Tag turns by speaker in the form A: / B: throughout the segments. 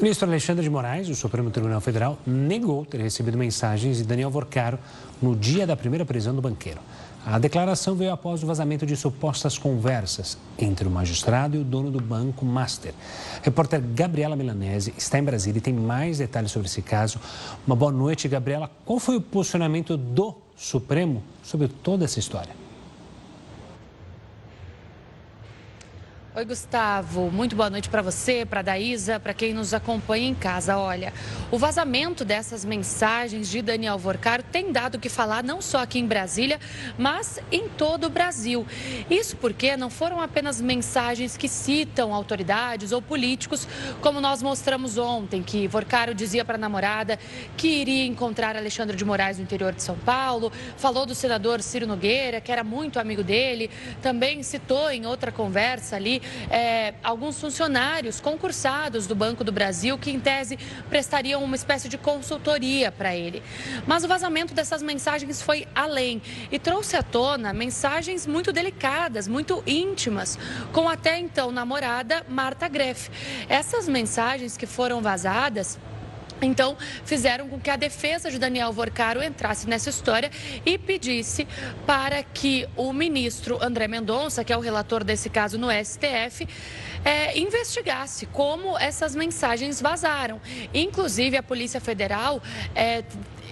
A: O ministro Alexandre de Moraes, do Supremo Tribunal Federal, negou ter recebido mensagens de Daniel Worcaro no dia da primeira prisão do banqueiro. A declaração veio após o vazamento de supostas conversas entre o magistrado e o dono do Banco Master. A repórter Gabriela Milanese está em Brasília e tem mais detalhes sobre esse caso. Uma boa noite, Gabriela. Qual foi o posicionamento do Supremo sobre toda essa história?
B: Oi, Gustavo. Muito boa noite para você, para a Daísa, para quem nos acompanha em casa. Olha, o vazamento dessas mensagens de Daniel Worcaro tem dado o que falar não só aqui em Brasília, mas em todo o Brasil. Isso porque não foram apenas mensagens que citam autoridades ou políticos, como nós mostramos ontem, que Worcaro dizia para a namorada que iria encontrar Alexandre de Moraes no interior de São Paulo, falou do senador Ciro Nogueira, que era muito amigo dele, também citou em outra conversa ali alguns funcionários concursados do Banco do Brasil que, em tese, prestariam uma espécie de consultoria para ele. Mas o vazamento dessas mensagens foi além e trouxe à tona mensagens muito delicadas, muito íntimas, com até então namorada Marta Greff. Essas mensagens que foram vazadas então, fizeram com que a defesa de Daniel Worcaro entrasse nessa história e pedisse para que o ministro André Mendonça, que é o relator desse caso no STF, investigasse como essas mensagens vazaram. Inclusive, a Polícia Federal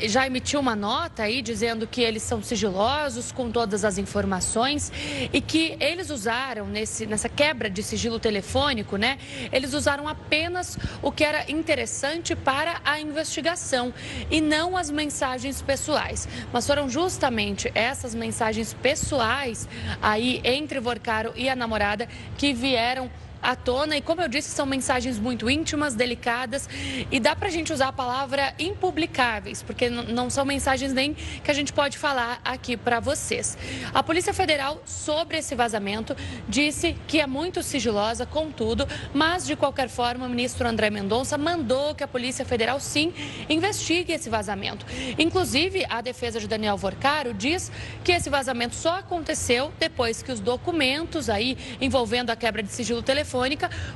B: já emitiu uma nota aí dizendo que eles são sigilosos com todas as informações e que eles usaram nessa quebra de sigilo telefônico, né? Eles usaram apenas o que era interessante para a investigação e não as mensagens pessoais. Mas foram justamente essas mensagens pessoais aí entre Worcaro e a namorada que vieram à tona e, como eu disse, são mensagens muito íntimas, delicadas e dá pra gente usar a palavra impublicáveis, porque não são mensagens nem que a gente pode falar aqui para vocês. A Polícia Federal, sobre esse vazamento, disse que é muito sigilosa, contudo, mas de qualquer forma o ministro André Mendonça mandou que a Polícia Federal, sim, investigue esse vazamento. Inclusive, a defesa de Daniel Worcaro diz que esse vazamento só aconteceu depois que os documentos aí envolvendo a quebra de sigilo telefônica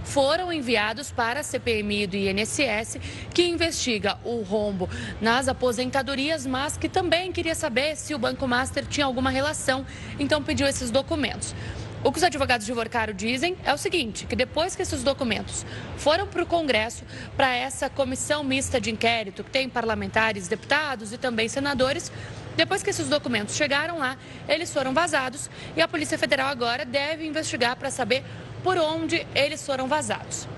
B: foram enviados para a CPMI do INSS, que investiga o rombo nas aposentadorias, mas que também queria saber se o Banco Master tinha alguma relação, então pediu esses documentos. O que os advogados de Worcaro dizem é o seguinte, que depois que esses documentos foram para o Congresso, para essa comissão mista de inquérito, que tem parlamentares, deputados e também senadores, depois que esses documentos chegaram lá, eles foram vazados e a Polícia Federal agora deve investigar para saber por onde eles foram vazados.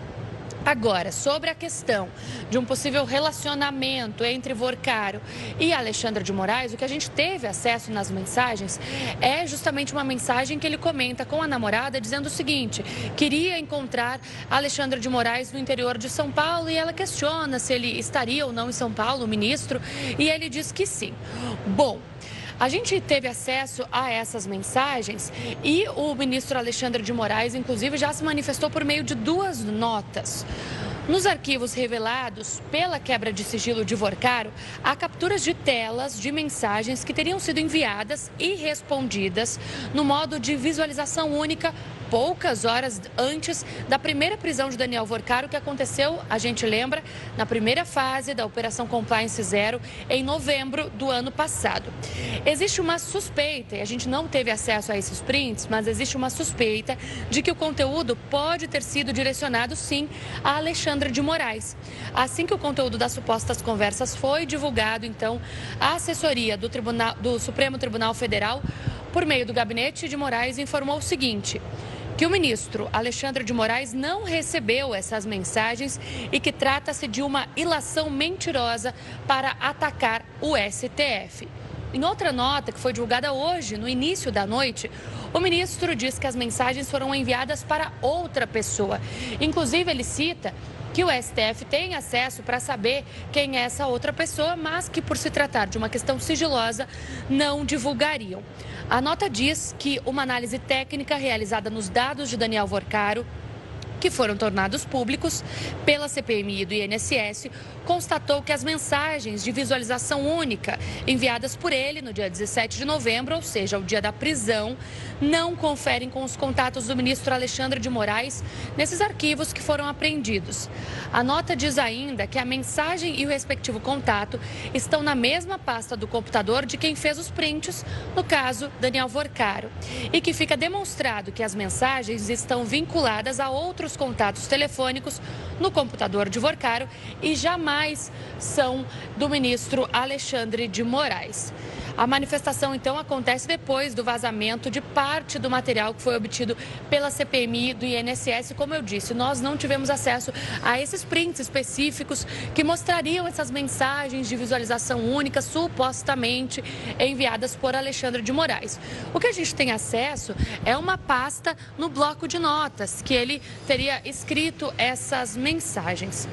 B: Agora, sobre a questão de um possível relacionamento entre Worcaro e Alexandre de Moraes, o que a gente teve acesso nas mensagens é justamente uma mensagem que ele comenta com a namorada dizendo o seguinte: queria encontrar Alexandre de Moraes no interior de São Paulo e ela questiona se ele estaria ou não em São Paulo, o ministro, e ele diz que sim. Bom, a gente teve acesso a essas mensagens e o ministro Alexandre de Moraes, inclusive, já se manifestou por meio de duas notas. Nos arquivos revelados pela quebra de sigilo de Worcaro, há capturas de telas de mensagens que teriam sido enviadas e respondidas no modo de visualização única poucas horas antes da primeira prisão de Daniel Worcaro, que aconteceu, a gente lembra, na primeira fase da Operação Compliance Zero, em novembro do ano passado. Existe uma suspeita, e a gente não teve acesso a esses prints, mas existe uma suspeita de que o conteúdo pode ter sido direcionado, sim, a Alexandre de Moraes. Assim que o conteúdo das supostas conversas foi divulgado, então, a assessoria do Supremo Tribunal Federal, por meio do gabinete de Moraes, informou o seguinte: que o ministro Alexandre de Moraes não recebeu essas mensagens e que trata-se de uma ilação mentirosa para atacar o STF. Em outra nota que foi divulgada hoje, no início da noite, o ministro diz que as mensagens foram enviadas para outra pessoa. Inclusive, ele cita que o STF tem acesso para saber quem é essa outra pessoa, mas que, por se tratar de uma questão sigilosa, não divulgariam. A nota diz que uma análise técnica realizada nos dados de Daniel Worcaro que foram tornados públicos pela CPMI do INSS, constatou que as mensagens de visualização única enviadas por ele no dia 17 de novembro, ou seja, o dia da prisão, não conferem com os contatos do ministro Alexandre de Moraes nesses arquivos que foram apreendidos. A nota diz ainda que a mensagem e o respectivo contato estão na mesma pasta do computador de quem fez os prints, no caso, Daniel Vorcaro, e que fica demonstrado que as mensagens estão vinculadas a outros contatos telefônicos no computador de Vorcaro e jamais são do ministro Alexandre de Moraes. A manifestação, então, acontece depois do vazamento de parte do material que foi obtido pela CPMI do INSS. Como eu disse, nós não tivemos acesso a esses prints específicos que mostrariam essas mensagens de visualização única supostamente enviadas por Alexandre de Moraes. O que a gente tem acesso é uma pasta no bloco de notas que ele teria escrito essas mensagens.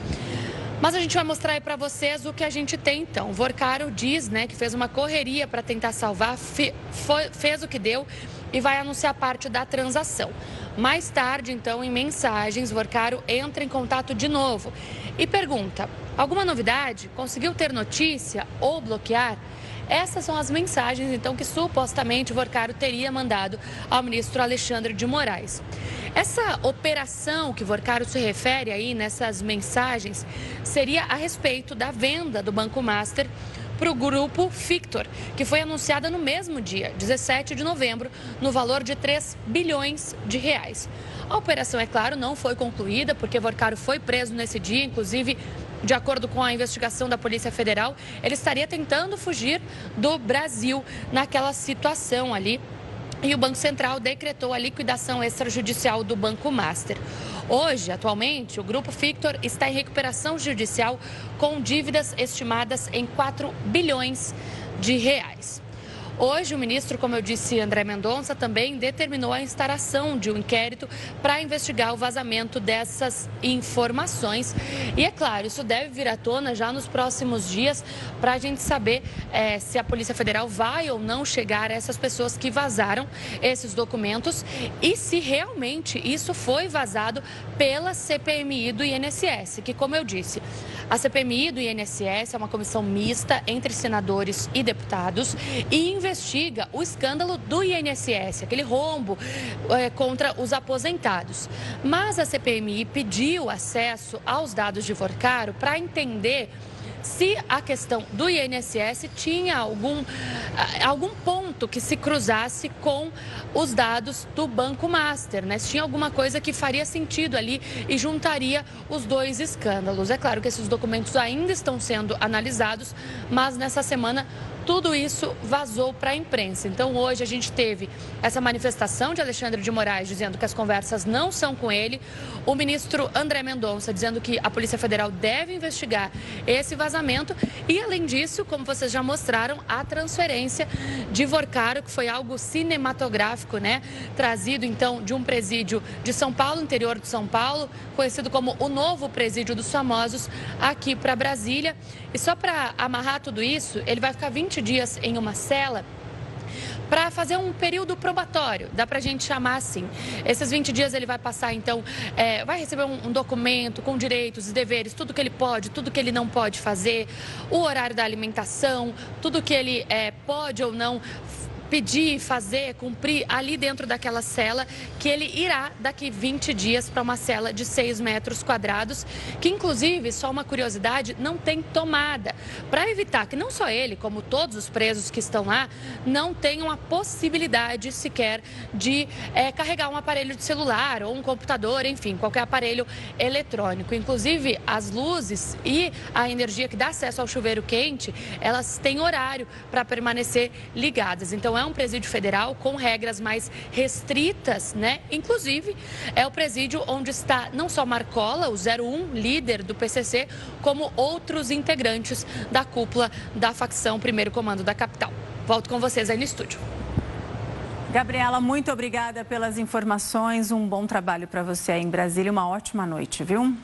B: Mas a gente vai mostrar aí para vocês o que a gente tem então. O Vorcaro diz, que fez uma correria para tentar salvar, fez o que deu e vai anunciar parte da transação. Mais tarde, então, em mensagens, Vorcaro entra em contato de novo e pergunta: alguma novidade? Conseguiu ter notícia ou bloquear? Essas são as mensagens, então, que supostamente Vorcaro teria mandado ao ministro Alexandre de Moraes. Essa operação que Vorcaro se refere aí nessas mensagens seria a respeito da venda do Banco Master para o grupo Fictor, que foi anunciada no mesmo dia, 17 de novembro, no valor de 3 bilhões de reais. A operação, é claro, não foi concluída, porque Vorcaro foi preso nesse dia, inclusive, de acordo com a investigação da Polícia Federal, ele estaria tentando fugir do Brasil naquela situação ali. E o Banco Central decretou a liquidação extrajudicial do Banco Master. Hoje, atualmente, o Grupo Fictor está em recuperação judicial com dívidas estimadas em 4 bilhões de reais. Hoje, o ministro, como eu disse, André Mendonça, também determinou a instauração de um inquérito para investigar o vazamento dessas informações. E, é claro, isso deve vir à tona já nos próximos dias para a gente saber se a Polícia Federal vai ou não chegar a essas pessoas que vazaram esses documentos e se realmente isso foi vazado pela CPMI do INSS, que, como eu disse, a CPMI do INSS é uma comissão mista entre senadores e deputados e investiga o escândalo do INSS, aquele rombo contra os aposentados. Mas a CPMI pediu acesso aos dados de Vorcaro para entender se a questão do INSS tinha algum ponto que se cruzasse com os dados do Banco Master, Se tinha alguma coisa que faria sentido ali e juntaria os dois escândalos. É claro que esses documentos ainda estão sendo analisados, mas nessa semana tudo isso vazou para a imprensa. Então, hoje a gente teve essa manifestação de Alexandre de Moraes dizendo que as conversas não são com ele. O ministro André Mendonça dizendo que a Polícia Federal deve investigar esse vazamento. E, além disso, como vocês já mostraram, a transferência de Vorcaro, que foi algo cinematográfico, Trazido, então, de um presídio de São Paulo, interior de São Paulo, conhecido como o novo presídio dos famosos, aqui para Brasília. E só para amarrar tudo isso, ele vai ficar 20 dias em uma cela para fazer um período probatório, dá para a gente chamar assim. Esses 20 dias ele vai passar, então, vai receber um documento com direitos e deveres, tudo que ele pode, tudo que ele não pode fazer, o horário da alimentação, tudo que ele pode ou não pedir, fazer, cumprir ali dentro daquela cela, que ele irá daqui 20 dias para uma cela de 6 metros quadrados, que inclusive, só uma curiosidade, não tem tomada, para evitar que não só ele, como todos os presos que estão lá, não tenham a possibilidade sequer de carregar um aparelho de celular ou um computador, enfim, qualquer aparelho eletrônico. Inclusive, as luzes e a energia que dá acesso ao chuveiro quente, elas têm horário para permanecer ligadas. Então, é um presídio federal com regras mais restritas, Inclusive, é o presídio onde está não só Marcola, o 01, líder do PCC, como outros integrantes da cúpula da facção Primeiro Comando da capital. Volto com vocês aí no estúdio.
C: Gabriela, muito obrigada pelas informações. Um bom trabalho para você aí em Brasília. Uma ótima noite, viu?